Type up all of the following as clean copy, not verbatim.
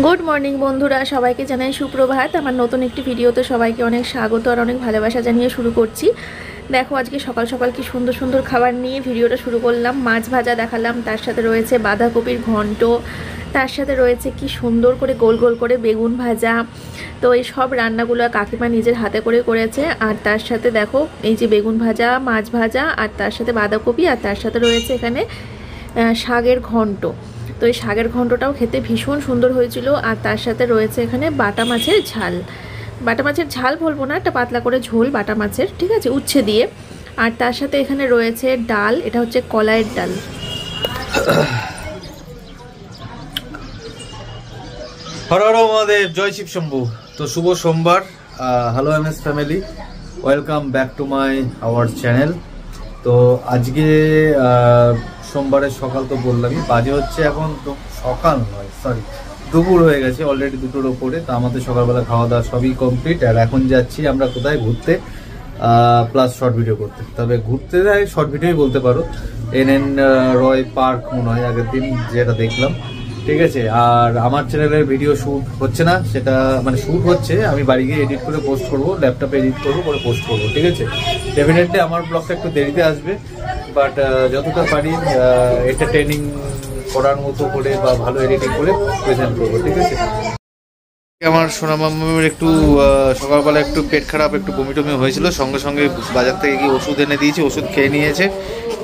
Good morning বন্ধুরা, সবাইকে জানাই সুপ্রভাত। আমার নতুন একটি ভিডিওতে সবাইকে অনেক স্বাগত আর অনেক ভালোবাসা জানিয়ে শুরু করছি। দেখো আজকে সকাল সকাল কি সুন্দর সুন্দর খাবার নিয়ে ভিডিওটা শুরু করলাম। মাছ ভাজা দেখালাম, তার সাথে রয়েছে বাঁধাকপির ঘন্ট, তার সাথে রয়েছে কি সুন্দর করে গোল গোল করে বেগুন ভাজা। তো এই সব রান্নাগুলো কাকিমা নিজের হাতে করে করেছে। আর তার সাথে দেখো এই যে বেগুন ভাজা, মাছ ভাজা, আর তার সাথে বাঁধাকপি, আর তার সাথে রয়েছে এখানে শাকের ঘন্ট। তো এই শাকের ঘন্টটাও খেতে ভীষণ সুন্দর হয়েছিল। আর তার সাথে রয়েছে এখানে বাটা মাছের ঝাল। বাটা মাছের ঝাল বলবো না, একটা পাতলা করে ঝোল বাটা মাছের, ঠিক আছে, উচ্ছে দিয়ে। আর তার সাথে এখানে রয়েছে ডাল, এটা হচ্ছে কলাইয়ের ডাল। হর হর মহাদেব, জয় শিব শম্ভু। তো শুভ সোমবার। Hello MS family, welcome back to my our channel. তো আজকে সোমবারের সকাল তো বললামই, বাজে হচ্ছে এখন সকাল নয়, সরি দুপুর হয়ে গেছে অলরেডি, দুটোর ওপরে। তো আমাদের সকালবেলা খাওয়া দাওয়া সবই কমপ্লিট। আর এখন যাচ্ছি আমরা কোথায় ঘুরতে, প্লাস শর্ট ভিডিও করতে। তবে ঘুরতে যাই, শর্ট ভিডিওই বলতে পারো। NN রয় পার্ক মনে হয় আগের দিন যেটা দেখলাম, ঠিক আছে। আর আমার চ্যানেলের ভিডিও শ্যুট হচ্ছে না, সেটা মানে শ্যুট হচ্ছে, আমি বাড়ি গিয়ে এডিট করে পোস্ট করবো, ল্যাপটপে এডিট করবো, করে পোস্ট করবো, ঠিক আছে। ডেফিনেটলি আমার ব্লগটা একটু দেরিতে আসবে, বাট যতটা পারি এন্টারটেইনিং করার মতো করে বা ভালো এডিটিং করে প্রেজেন্ট করবো, ঠিক আছে। আমার সোনামামের একটু সকালবেলা একটু পেট খারাপ, একটু বমি টমি হয়েছিল, সঙ্গে সঙ্গে বাজার থেকে গিয়ে ওষুধ এনে দিয়েছি, ওষুধ খেয়ে নিয়েছে,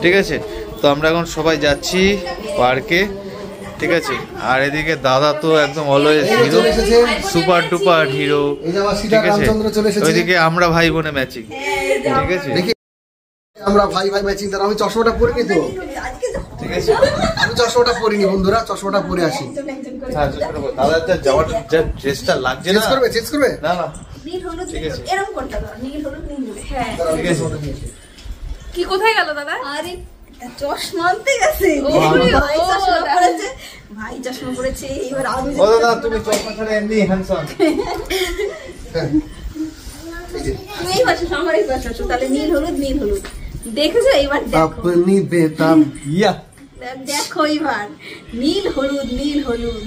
ঠিক আছে। তো আমরা এখন সবাই যাচ্ছি পার্কে, ঠিক আছে। আর এদিকে দাদা তো একদম always hero, super duper hero, ঠিক আছে। ওইদিকে আমরা ভাই বোনে ম্যাচিং, ঠিক আছে। আমরা ভাই ভাই ম্যাচিং। তার আমি চশমাটা পরিনি তো, ঠিক আছে। আমি চশমাটা পরিনি বন্ধুরা, চশমাটা পরে আসি। হ্যাঁ দাদা যাওয়ার যা ড্রেসটা লাগছে না, চেঞ্জ করবে না না, নীল হলুদ, ঠিক আছে, এরকম কোনটা দাও, নীল হলুদ নীল হলুদ, হ্যাঁ ঠিক আছে। কি কোথায় গেল দাদা? আরে চশমা আনতে গেছে, ভাই চশমা পরেছে, ভাই চশমা পরেছে। এবার আমি ও দাদা তুমি চশমা ছাড়া এমনি হ্যান্ডসাম। তুমি এই পাশে, আমার এই পাশে আসো, তাহলে নীল হলুদ নীল হলুদ। দেখেছো? এবার দেখো আপনি বেতাব, ইয়া দেখো এবার নীল হলুদ নীল হলুদ।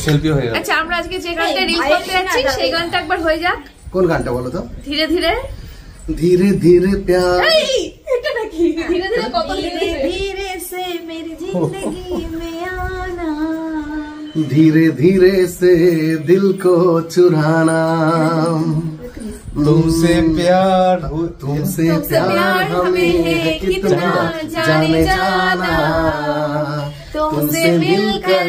সেলফি হয়ে গেল। আচ্ছা, আমরা আজকে যে গানটা রিল করতে যাচ্ছি সেই গানটা একবার হয়ে যাক। কোন গানটা বলো তো? ধীরে ধীরে ধীরে ধীরে প্যার, এটা নাকি ধীরে ধীরে কত ধীরে ধীরে সে মেরি জিंदगी में आना, धीरे धीरे से दिल को चुराना, तुमसे प्यार तुमसे प्यार हमें है कितना जाने जाना, तुमसे मिलकर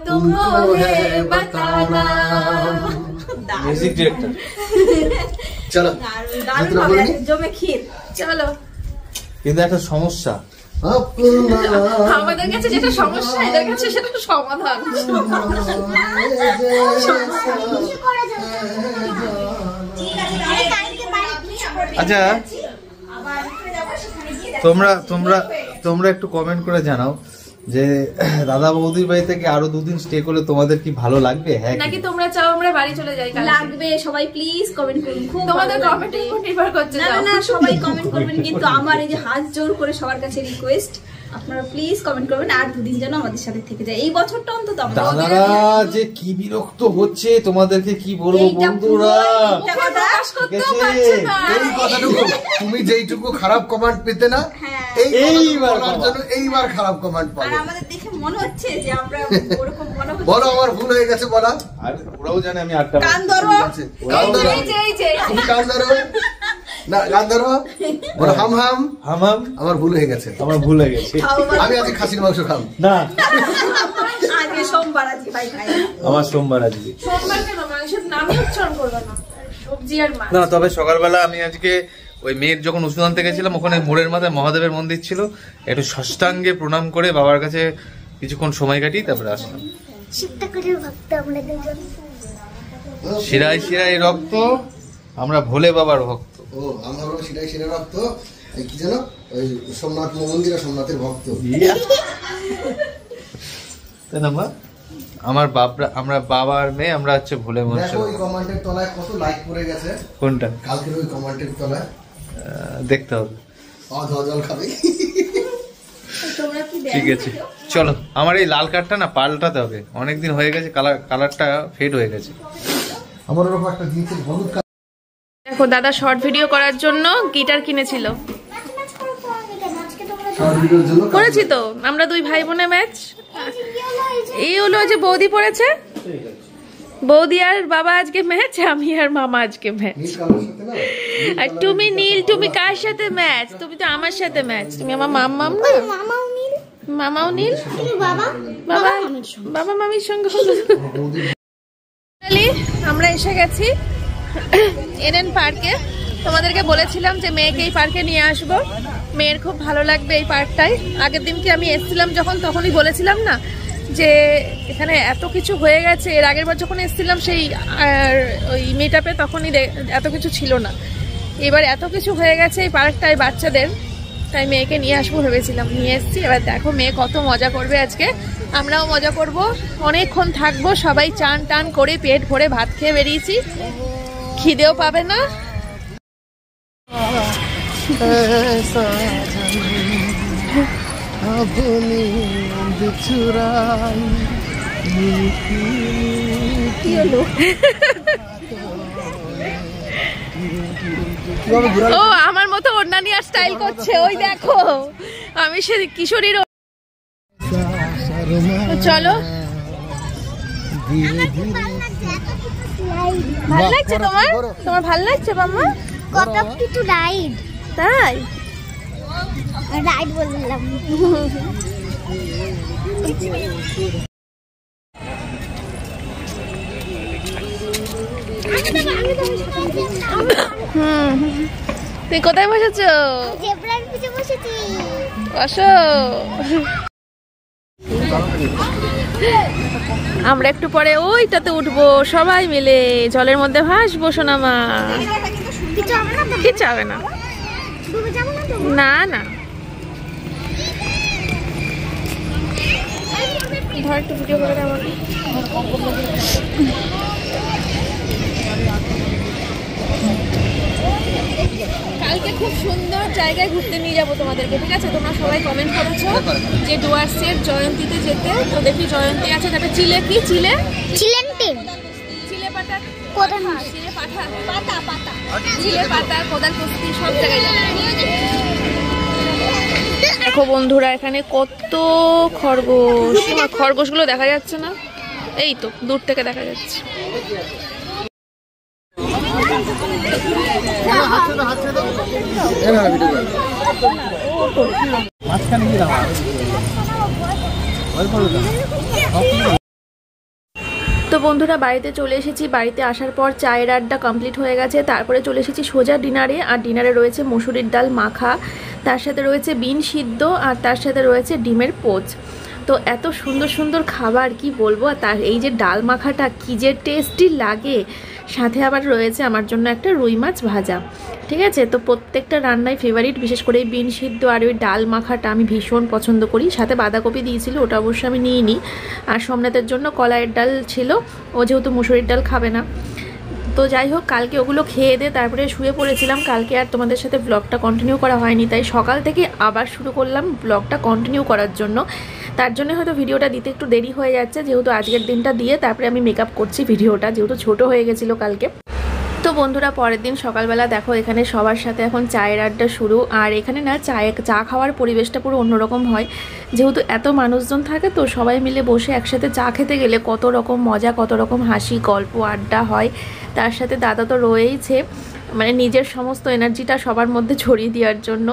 तुमको है बताना। Music director. চলো দারুণ হবে, জমে ক্ষীর। চলো। কিন্তু একটা সমস্যা, আমাদের কাছে যেটা সমস্যা, এদের কাছে সেটা সমাধান। আচ্ছা তোমরা তোমরা তোমরা একটু কমেন্ট করে জানাও যে দাদা বৌদির বাড়ি থেকে আরো দুদিন স্টে করলে তোমাদের কি ভালো লাগবে, হ্যাঁ নাকি তোমরা চাও আমরা বাড়ি চলে যাই? লাগবে, সবাই প্লিজ কমেন্ট করুন, খুব তোমাদের কমেন্টের উপর নির্ভর করছে। না না, সবাই কমেন্ট করবেন, কিন্তু আমার এই যে হাত জোর করে সবার কাছে রিকোয়েস্ট, আপনারা প্লিজ কমেন্ট করবেন আর দুদিন যেন আমাদের সাথে থেকে যায়, এই বছরটা অন্তত। দাদারা যে কি বিরক্ত হচ্ছে তোমাদেরকে কি বলবো বন্ধুরা, এই কথাটুকু তুমি যেইটুকু খারাপ কমেন্ট পেতে না, এইবার খারাপ কমেন্ট পাবে। আমাদের দেখে মনে হচ্ছে যে আমরা ওরকম মনে হচ্ছে। বলো আমার ভুল হয়ে গেছে বলা, আর ওরাও জানে আমি আটটা কান ধরো, কান ধরো, তুমি কান ধরো না, কান ধরো, বলো হাম হাম হাম হাম, আমার ভুল হয়ে গেছে, আমার ভুল হয়ে গেছে। আমি আজকে খাসির মাংস খাম না, আজকে সোমবার, আজকে ভাই খাই না। আমার সোমবার আজকে। সোমবার কেন? মাংসের নামই উচ্চারণ করবে না, সবজি আর মাছ। না তবে সকালবেলা আমি আজকে ওই মেয়ের যখন ওষুধ আনতে গেছিলাম, ওখানে মোড়ের মাথায় মহাদেবের মন্দির ছিল, একটু ষষ্ঠাঙ্গে প্রণাম করে বাবার কাছে কিছুক্ষণ সময় কাটিয়ে তারপরে আসলাম। শিরায় শিরায় রক্ত, আমরা ভোলে বাবার ভক্ত। ও আমারও শিরায় শিরায় রক্ত, কি জানো ওই সোমনাথ মন্দির, সোমনাথের ভক্ত। তাই না মা? আমার বাবা, আমরা বাবা আর মেয়ে, আমরা হচ্ছে ভোলে মনসা। দেখো ওই কমেন্টের তলায় কত লাইক পড়ে গেছে। কোনটা? কালকের ওই কমেন্টের তলায় দেখতে হবে। জল খাবে। তোমরা কি ঠিক আছে চলো, আমার এই লাল কার্ডটা না পাল্টাতে হবে, অনেকদিন হয়ে গেছে, কালারটা ফেড হয়ে গেছে। আমার ওরকম একটা জিনিস হলুদ দেখো দাদা শর্ট ভিডিও করার জন্য গিটার কিনেছিল। ভিডিওর জন্য করেছি তো আমরা দুই ভাই বোনে ম্যাচ। এই হলো যে বৌদি পড়েছে, বৌদি আর বাবা আজকে ম্যাচ, আমি আর মামা আজকে ম্যাচ। নীল কালার সাথে না আর তুমি নীল, তুমি কার সাথে ম্যাচ? তুমি তো আমার সাথে ম্যাচ, তুমি আমার মাম্মাম না। মামাও নীল, বাবা বাবা মামির সঙ্গে হলো। আমরা এসে গেছি এনএন পার্কে। তোমাদেরকে বলেছিলাম যে মেয়েকে এই পার্কে নিয়ে আসবো, মেয়ের খুব ভালো লাগবে এই পার্কটায়। আগের দিনকে আমি এসেছিলাম যখন, তখনই বলেছিলাম না যে এখানে এত কিছু হয়ে গেছে। এর আগের বার যখন এসেছিলাম সেই ওই মিটআপে, তখনই এত কিছু ছিল না। এবার এত কিছু হয়ে গেছে এই পার্কটায় বাচ্চাদের, তাই মেয়েকে নিয়ে আসবো ভেবেছিলাম, নিয়ে এসেছি। এবার দেখো মেয়ে কত মজা করবে আজকে, আমরাও মজা করব, অনেকক্ষণ থাকবো সবাই, চান টান করে পেট ভরে ভাত খেয়ে বেরিয়েছি, খিদেও পাবে না। কি হলো? ও আমার মতো ওড়না নিয়ে স্টাইল করছে, ওই দেখো আমি সে কিশোরীর। চলো, ভাল লাগছে তোমার? তোমার ভাল লাগছে মাম্মা? কত কিছু রাইড, তাই রাইড বললাম। তুই কোথায় বসেছো? জেব্রার পিছে বসেছি। বসো। আমরা একটু পরে ওইটাতে উঠবো সবাই মিলে, জলের মধ্যে ভাসবো সোনামা। কিছু হবে না তো? কিছু হবে না, ডুবে যাবো না তো? না না। ধর একটু ভিডিও করে দাও আমাকে। কালকে খুব সুন্দর জায়গায় ঘুরতে নিয়ে যাবো তোমাদেরকে, ঠিক আছে? তোমরা সবাই কমেন্ট করেছো যে ডুয়ার্সের জয়ন্তীতে যেতে, তো দেখি জয়ন্তী আছে, তারপরে চিলে কি চিলে চিলেন্টেন চিলে পাতা, কোদাল, চিলে পাতা, পাতা পাতা, চিলে পাতা, কোদাল কুস্তি সব জায়গায় যাবে। দেখো বন্ধুরা এখানে কত খরগোশ, খরগোশগুলো দেখা যাচ্ছে না, এই তো দূর থেকে দেখা যাচ্ছে। তো বন্ধুরা বাড়িতে চলে এসেছি, বাড়িতে আসার পর চায়ের আড্ডা কমপ্লিট হয়ে গেছে, তারপরে চলে এসেছি সোজা ডিনারে। আর ডিনারে রয়েছে মসুরির ডাল মাখা, তার সাথে রয়েছে বিন সিদ্ধ, আর তার সাথে রয়েছে ডিমের পোচ। তো এত সুন্দর সুন্দর খাবার কি বলবো। আর তার এই যে ডাল মাখাটা কি যে টেস্টি লাগে, সাথে আবার রয়েছে আমার জন্য একটা রুই মাছ ভাজা, ঠিক আছে? তো প্রত্যেকটা রান্নায় ফেভারিট, বিশেষ করে এই বিন সিদ্ধ আর ওই ডাল মাখাটা আমি ভীষণ পছন্দ করি। সাথে বাঁধাকপি দিয়েছিল, ওটা অবশ্য আমি নিইনি। আর সোমনাথের জন্য কলাইয়ের ডাল ছিল, ও যেহেতু মুসুরির ডাল খাবে না। তো যাই হোক, কালকে ওগুলো খেয়ে দিয়ে তারপরে শুয়ে পড়েছিলাম। কালকে আর তোমাদের সাথে ব্লগটা কন্টিনিউ করা হয়নি, তাই সকাল থেকে আবার শুরু করলাম ব্লগটা কন্টিনিউ করার জন্য। তার জন্য হয়তো ভিডিওটা দিতে একটু দেরি হয়ে যাচ্ছে, যেহেতু আজকের দিনটা দিয়ে তারপরে আমি মেকআপ করছি ভিডিওটা, যেহেতু ছোট হয়ে গেছিলো কালকে। তো বন্ধুরা পরের দিন সকালবেলা দেখো এখানে সবার সাথে এখন চায়ের আড্ডা শুরু। আর এখানে না চা খাওয়ার পরিবেশটা পুরো অন্যরকম হয়, যেহেতু এত মানুষজন থাকে, তো সবাই মিলে বসে একসাথে চা খেতে গেলে কত রকম মজা, কত রকম হাসি গল্প আড্ডা হয়। তার সাথে দাদা তো রয়েইছে, মানে নিজের সমস্ত এনার্জিটা সবার মধ্যে ছড়িয়ে দেওয়ার জন্য।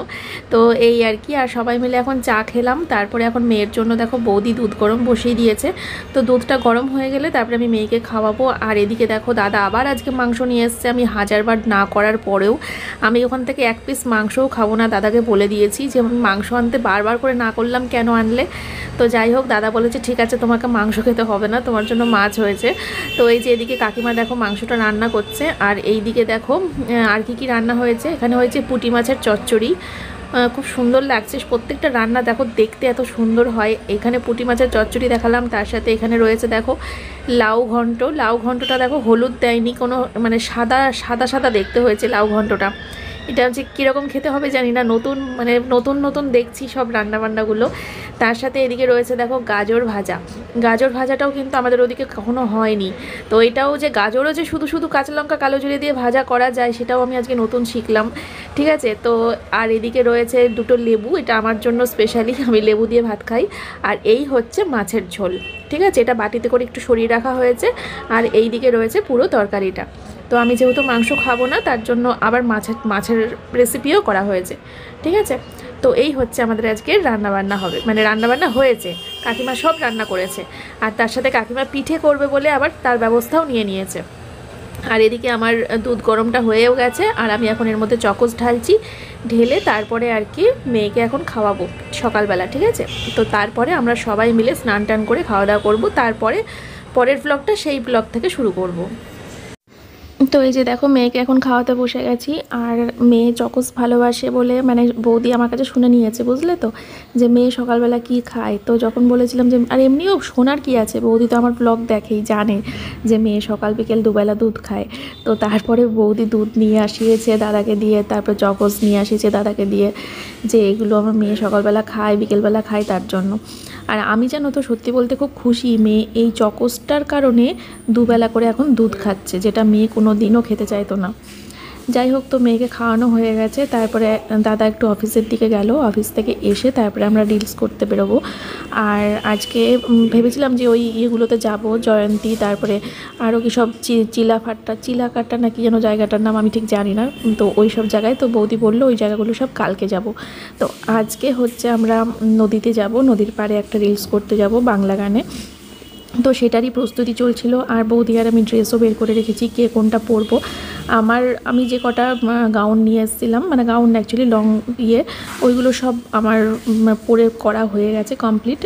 তো এই আর কি, আর সবাই মিলে এখন চা খেলাম। তারপরে এখন মেয়ের জন্য দেখো বৌদি দুধ গরম বসিয়ে দিয়েছে, তো দুধটা গরম হয়ে গেলে তারপরে আমি মেয়েকে খাওয়াবো। আর এদিকে দেখো দাদা আবার আজকে মাংস নিয়ে এসছে, আমি হাজারবার না করার পরেও আমি ওখান থেকে এক পিস মাংসও খাবো না, দাদাকে বলে দিয়েছি যে আমি মাংস আনতে বারবার করে না করলাম, কেন আনলে। তো যাই হোক, দাদা বলেছে ঠিক আছে তোমাকে মাংস খেতে হবে না, তোমার জন্য মাছ হয়েছে। তো এই যে এদিকে কাকিমা দেখো মাংসটা রান্না করছে। আর এই দিকে দেখো আর কি রান্না হয়েছে, এখানে হয়েছে পুঁটি মাছের চচ্চড়ি, খুব সুন্দর লাগছে। প্রত্যেকটা রান্না দেখো দেখতে এত সুন্দর হয়। এখানে পুঁটি মাছের চচ্চড়ি দেখালাম, তার সাথে এখানে রয়েছে দেখো লাউ ঘন্ট। লাউ ঘন্টটা দেখো হলুদ দেয়নি, কোনো মানে সাদা সাদা সাদা দেখতে হয়েছে লাউ ঘন্টটা। এটা যে কীরকম খেতে হবে জানি না, নতুন নতুন দেখছি সব রান্নাবান্নাগুলো। তার সাথে এদিকে রয়েছে দেখো গাজর ভাজা। গাজর ভাজাটাও কিন্তু আমাদের ওদিকে কখনো হয়নি। তো এটাও যে গাজরও যে শুধু শুধু কাঁচা লঙ্কা কালো জিরে দিয়ে ভাজা করা যায় সেটাও আমি আজকে নতুন শিখলাম। ঠিক আছে, তো আর এদিকে রয়েছে দুটো লেবু, এটা আমার জন্য স্পেশালি, আমি লেবু দিয়ে ভাত খাই। আর এই হচ্ছে মাছের ঝোল। ঠিক আছে, এটা বাটিতে করে একটু সরিয়ে রাখা হয়েছে। আর এই দিকে রয়েছে পুরো তরকারিটা। তো আমি যেহেতু মাংস খাবো না তার জন্য আবার মাছের রেসিপিও করা হয়েছে। ঠিক আছে, তো এই হচ্ছে আমাদের আজকে রান্নাবান্না হবে, মানে রান্নাবান্না হয়েছে, কাকিমা সব রান্না করেছে। আর তার সাথে কাকিমা পিঠে করবে বলে আবার তার ব্যবস্থাও নিয়েছে। আর এদিকে আমার দুধ গরমটা হয়েও গেছে, আর আমি এখন এর মধ্যে চকোস ঢালছি। ঢেলে তারপরে আর কি মেয়েকে এখন খাওয়াবো সকালবেলা। ঠিক আছে, তো তারপরে আমরা সবাই মিলে স্নান টান করে খাওয়া দাওয়া করবো। তারপরে পরের ব্লগটা সেই ব্লগ থেকে শুরু করব। তো এই যে দেখো মেয়েকে এখন খাওয়াতে বসে গেছি। আর মেয়ে চকোস ভালোবাসে বলে, মানে বৌদি আমার কাছে শুনে নিয়েছে, বুঝলে তো, যে মেয়ে সকালবেলা কি খায়। তো যখন বলেছিলাম যে, আর এমনিও শোনার কি আছে, বৌদি তো আমার ব্লগ দেখেই, জানে যে মেয়ে সকাল বিকেল দুবেলা দুধ খায়। তো তারপরে বৌদি দুধ নিয়ে আসিয়েছে দাদাকে দিয়ে, তারপর চকোস নিয়ে আসিয়েছে দাদাকে দিয়ে, যে এগুলো আমার মেয়ে সকালবেলা খায় বিকেলবেলা খায় তার জন্য। আর আমি জানো তো সত্যি বলতে খুব খুশি, মেয়ে এই চকোসটার কারণে দুবেলা করে এখন দুধ খাচ্ছে, যেটা মেয়ে কোনো দিনও খেতে চাইতো না। যাই হোক, তো মেয়েকে খাওয়ানো হয়ে গেছে। তারপরে দাদা একটু অফিসের দিকে গেল, অফিস থেকে এসে তারপরে আমরা রিলস করতে বেরোবো। আর আজকে ভেবেছিলাম যে ওই ইয়েগুলোতে যাব, জয়ন্তী, তারপরে আরও কি সব চিলাকাট্টা না কি যেন জায়গাটার নাম, আমি ঠিক জানি না। তো ওই সব জায়গায় তো বৌদি বললো ওই জায়গাগুলো সব কালকে যাব। তো আজকে হচ্ছে আমরা নদীতে যাব, নদীর পাড়ে একটা রিলস করতে যাব বাংলা গানে। তো সেটারই প্রস্তুতি চলছিল। আর বৌদি আর আমি ড্রেসও বের করে রেখেছি, কে কোনটা পরবো। আমি যে কটা গাউন নিয়ে এসেছিলাম, মানে গাউন অ্যাকচুয়ালি লং ইয়ে, ওইগুলো সব আমার পরে করা হয়ে গেছে কমপ্লিট।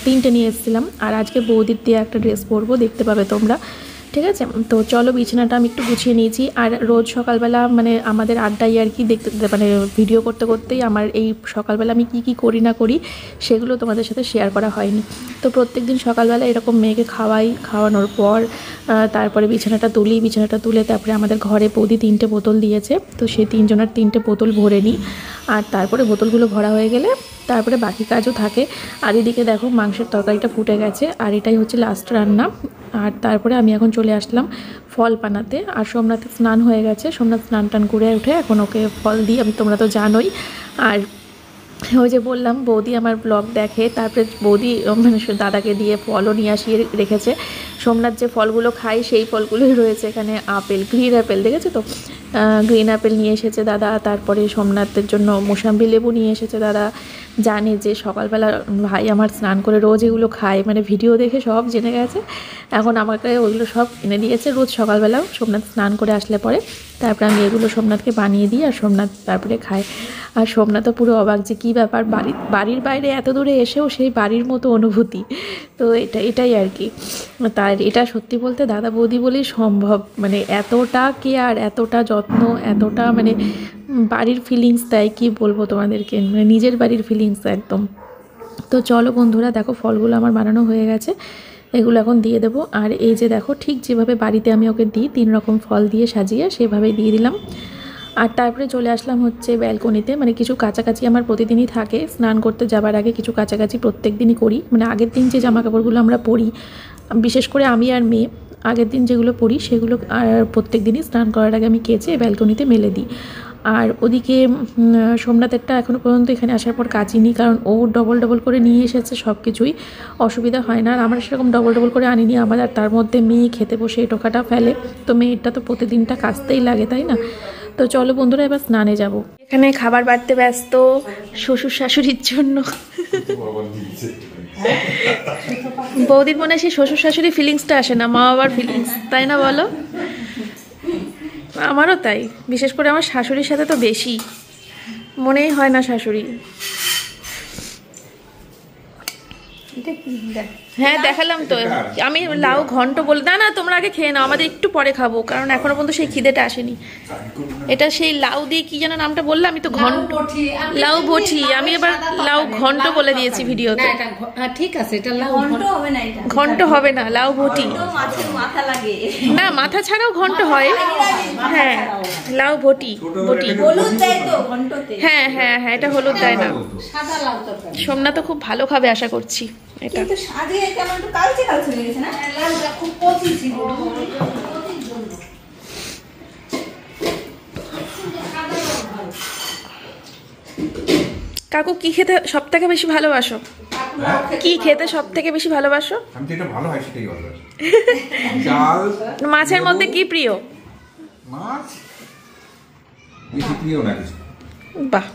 তিনটে নিয়ে এসেছিলাম। আর আজকে বৌদির দিয়ে একটা ড্রেস পরবো, দেখতে পাবে তোমরা। ঠিক আছে, তো চলো বিছানাটা আমি একটু গুছিয়ে নিয়েছি। আর রোজ সকালবেলা মানে আমাদের আড্ডায় আর কি দেখতে, মানে ভিডিও করতে করতেই আমার এই সকালবেলা আমি কি করি না করি সেগুলো তোমাদের সাথে শেয়ার করা হয়নি। তো প্রত্যেক দিন সকালবেলা এরকম মেয়েকে খাওয়ানোর পর তারপরে বিছানাটা তুলে তারপরে আমাদের ঘরে বৌদি 3টে বোতল দিয়েছে। তো সেই 3জনের 3টে বোতল ভরে নিই। আর তারপরে বোতলগুলো ভরা হয়ে গেলে তারপরে বাকি কাজও থাকে। আর এদিকে দেখো মাংসের তরকারিটা ফুটে গেছে, আর এটাই হচ্ছে লাস্ট রান্না। আর তারপরে আমি এখন চলে আসলাম ফল বানাতে। আর সোমনাথের স্নান হয়ে গেছে, সোমনাথ স্নান টান করে উঠে এখন ওকে ফল দিই, তোমরা তো জানোই। আর ওই যে বললাম বৌদি আমার ব্লগ দেখে, তারপরে বৌদি মানে দাদাকে দিয়ে ফলও নিয়ে আসিয়ে রেখেছে। সোমনাথ যে ফলগুলো খায় সেই ফলগুলোই রয়েছে এখানে। গ্রিন অ্যাপেল দেখেছো তো, গ্রিন অ্যাপেল নিয়ে এসেছে দাদা। তারপরে সোমনাথের জন্য মোসাম্বি লেবু নিয়ে এসেছে দাদা। জানে যে সকালবেলা ভাই আমার স্নান করে রোজ এগুলো খায়, মানে ভিডিও দেখে সব জেনে গেছে। এখন আমাকে ওইগুলো সব এনে দিয়েছে রোজ সকালবেলাও সোমনাথ স্নান করে আসলে পরে। তারপরে আমি এগুলো সোমনাথকে বানিয়ে দিই, আর সোমনাথ তারপরে খায়। আর সোমনাথও পুরো অবাক যে কী ব্যাপার, বাড়ির বাইরে এত দূরে এসেও সেই বাড়ির মতো অনুভূতি। তো এটাই আর কি। তার এটা সত্যি বলতে দাদা বৌদি বলেই সম্ভব, মানে এতটা কেয়ার, এতটা যত্ন, এতটা মানে বাড়ির ফিলিংস দেয়, কি বলবো তোমাদেরকে, মানে নিজের বাড়ির ফিলিংস একদম। তো চলো বন্ধুরা, দেখো ফলগুলো আমার বানানো হয়ে গেছে, এগুলো এখন দিয়ে দেবো। আর এই যে দেখো ঠিক যেভাবে বাড়িতে আমি ওকে দিই 3 রকম ফল দিয়ে সাজিয়ে, সেভাবেই দিয়ে দিলাম। আর তারপরে চলে আসলাম হচ্ছে ব্যালকনিতে, মানে কিছু কাছাকাছি আমার প্রতিদিনই থাকে। স্নান করতে যাবার আগে কিছু কাছাকাছি প্রত্যেক দিনই করি, মানে আগের দিন যে জামা কাপড়গুলো আমরা পরি, বিশেষ করে আমি আর মেয়ে আগের দিন যেগুলো পরি সেগুলো আর প্রত্যেক দিনই স্নান করার আগে আমি কেচে ব্যালকনিতে মেলে দিই। আর ওদিকে সোমনাথেরটা এখনও পর্যন্ত এখানে আসার পর কাচিনি, কারণ ও ডবল করে নিয়ে এসেছে, সব কিছুই অসুবিধা হয় না। আর আমরা সেরকম ডবল করে আনিনি আমার। আর তার মধ্যে মেয়ে খেতে বসে এই টোকাটা ফেলে, তো মেয়েরটা তো প্রতিদিনটা কাচতেই লাগে, তাই না। তো চলো বন্ধুরা এবার স্নানে যাব। এখানে খাবার বাড়তে ব্যস্ত শ্বশুর শাশুড়ির জন্য। বৌদির মনে হয় সেই শ্বশুর শাশুড়ি ফিলিংসটা আসে না, মা বাবার ফিলিংস, তাই না বলো? আমারও তাই, বিশেষ করে আমার শাশুড়ির সাথে তো বেশি মনেই হয় না শাশুড়ি। এটা কি দেখ হ্যাঁ দেখালাম তো, আমি লাউ ঘন্ট বল না, তোমরা আগে খেয়ে নাও, আমাদের একটু পরে খাবো, কারণ এখনো পর্যন্ত সেই খিদেটা আসেনি। এটা সেই লাউ দিয়ে কি যেন নামটা বললাম, আমি তো ঘন্ট, লাউ বটি, আমি এবার লাউ ঘন্ট বলে দিয়েছি ভিডিওতে। ঠিক আছে, এটা লাউ ঘন্ট হবে না, এটা ঘন্ট হবে না, লাউ বটি। মাছের মাথা লাগে না, মাথা ছাড়াও ঘন্ট হয়। হ্যাঁ, লাউ বটি, বটি। হলুদ দেয় তো ঘন্টতে। হ্যাঁ হ্যাঁ হ্যাঁ, এটা হলুদ দেয় না। সাদা লাউ তরকারি। সোমনাথ তো খুব ভালো খাবে আশা করছি এটা। কিন্তু সাজে কেমন একটু কালচে কালচে হয়ে গেছে না? লাউটা খুব কচি ছিল। কাকু কি খেতে সব থেকে বেশি ভালোবাসো? কি খেতে সব থেকে বেশি ভালোবাসো? আমি তো এটা ভালো হয় সেটাই বলবো। ডাল, মাছের মধ্যে কি প্রিয়? মাছ বেশি প্রিয় না কিছু। বাহ,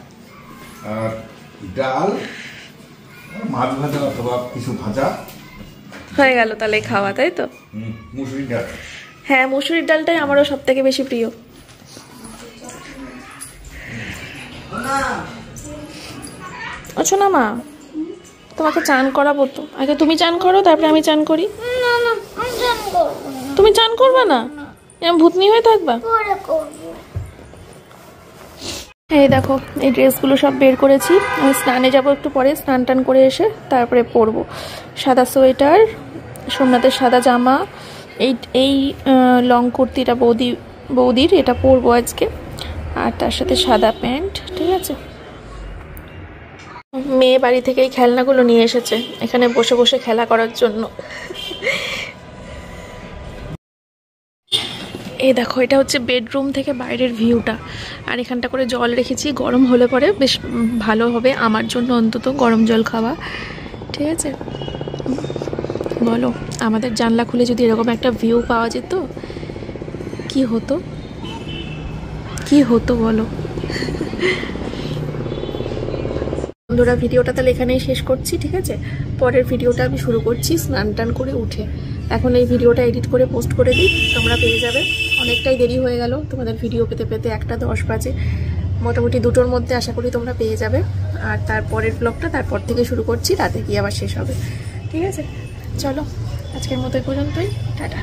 আর ডাল, মাছ ভাজা অথবা কিছু ভাজা, হয়ে গেল তাহলে খাওয়া, তাই তো? মুসুরির ডাল। হ্যাঁ, মুসুরির ডালটাই আমারও সব থেকে বেশি প্রিয়। আচ্ছা না মা, তোমাকে চান করাবো তো, আগে তুমি চান করো তারপরে আমি চান করি। না না, আমি জান করবো না। তুমি চান করবে না? এরকম ভূতনি হয়ে থাকবা? পরে করবো। এই দেখো, এই ড্রেসগুলো সব বের করেছি, আমি স্নানে যাব একটু পরে, স্নান টান করে এসে তারপরে পরবো। সাদা সোয়েটার, সোমনাথের সাদা জামা, এই লং কুর্তিটা বৌদির, এটা পরবো আজকে, আর তার সাথে সাদা প্যান্ট। ঠিক আছে, মেয়ে বাড়ি থেকে এই খেলনাগুলো নিয়ে এসেছে এখানে বসে বসে খেলা করার জন্য। এই দেখো, এটা হচ্ছে বেডরুম থেকে বাইরের ভিউটা, আর এখানটা করে জল রেখেছি, গরম হলে পরে বেশ ভালো হবে আমার জন্য, অন্তত গরম জল খাওয়া। ঠিক আছে, বলো আমাদের জানলা খুলে যদি এরকম একটা ভিউ পাওয়া যেত কি হতো, কি হতো বলো। বন্ধুরা, ভিডিওটা তাহলে এখানেই শেষ করছি। ঠিক আছে, পরের ভিডিওটা আমি শুরু করছি স্নান টান করে উঠে। এখন এই ভিডিওটা এডিট করে পোস্ট করে দিই, তোমরা পেয়ে যাবে। অনেকটাই দেরি হয়ে গেল তোমাদের ভিডিও পেতে পেতে, 1:10 বাজে, মোটামুটি 2টোর মধ্যে আশা করি তোমরা পেয়ে যাবে। আর তারপরের ব্লগটা তারপর থেকে শুরু করছি, রাতে গিয়ে আবার শেষ হবে। ঠিক আছে, চলো আজকের মতো এই পর্যন্তই, টাটা।